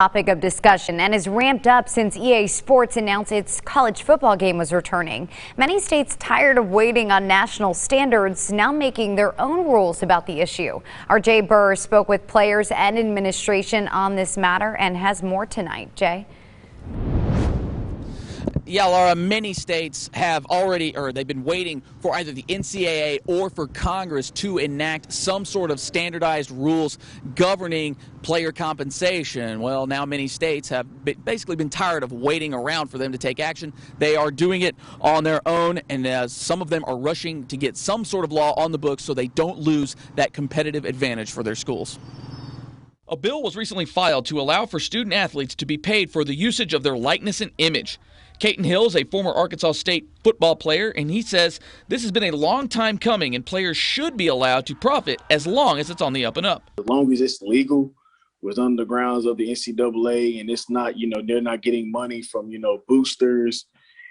Topic of discussion and has ramped up since EA Sports announced its college football game was returning. Many states tired of waiting on national standards, now making their own rules about the issue. Our Jay Burr spoke with players and administration on this matter and has more tonight. Jay? Yeah, Laura, many states have already, or they've been waiting for either the NCAA or for Congress to enact some sort of standardized rules governing player compensation. Well, now many states have basically been tired of waiting around for them to take action. They are doing it on their own, and some of them are rushing to get some sort of law on the books so they don't lose that competitive advantage for their schools. A bill was recently filed to allow for student athletes to be paid for the usage of their likeness and image. Caton Hill is a former Arkansas State football player, and he says this has been a long time coming and players should be allowed to profit as long as it's on the up and up. As long as it's legal within the grounds of the NCAA and it's not, they're not getting money from, boosters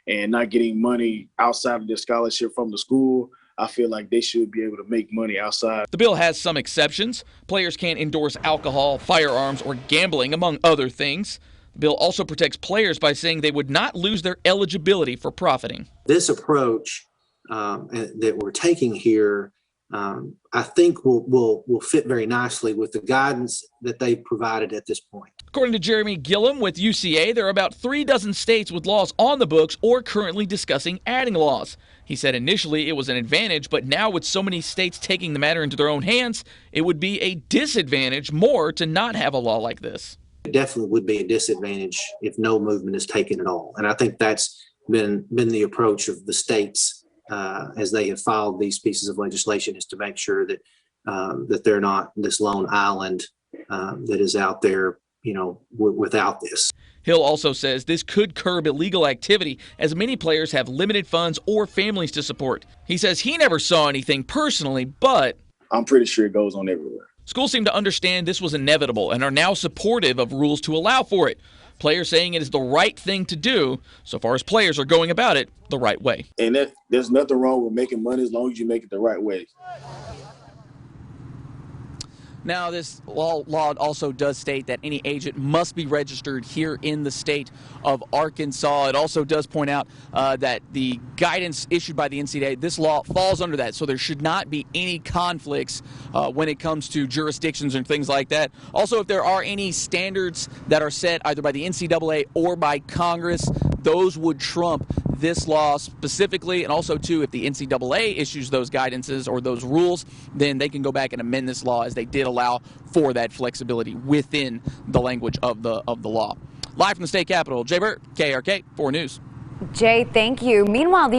and not getting money outside of their scholarship from the school, I feel like they should be able to make money outside. The bill has some exceptions. Players can't endorse alcohol, firearms, or gambling, among other things. The bill also protects players by saying they would not lose their eligibility for profiting. This approach that we're taking here, I think will fit very nicely with the guidance that they provided at this point. According to Jeremy Gillum with UCA, there are about 36 states with laws on the books or currently discussing adding laws. He said initially it was an advantage, but now with so many states taking the matter into their own hands, it would be a disadvantage more to not have a law like this. It definitely would be a disadvantage if no movement is taken at all. And I think that's been the approach of the states as they have filed these pieces of legislation, is to make sure that that they're not this lone island that is out there, without this. Hill also says this could curb illegal activity as many players have limited funds or families to support. He says he never saw anything personally, but I'm pretty sure it goes on everywhere. Schools seem to understand this was inevitable and are now supportive of rules to allow for it. Players saying it is the right thing to do, so far as players are going about it the right way. And there's nothing wrong with making money as long as you make it the right way. Now, this law also does state that any agent must be registered here in the state of Arkansas. It also does point out that the guidance issued by the NCAA, this law falls under that, so there should not be any conflicts when it comes to jurisdictions and things like that. Also, if there are any standards that are set either by the NCAA or by Congress, those would trump this law specifically, and also too, if the NCAA issues those guidances or those rules, then they can go back and amend this law as they did allow for that flexibility within the language of the law. Live from the state capitol, Jay Burr, KARK 4 News. Jay, thank you. Meanwhile, the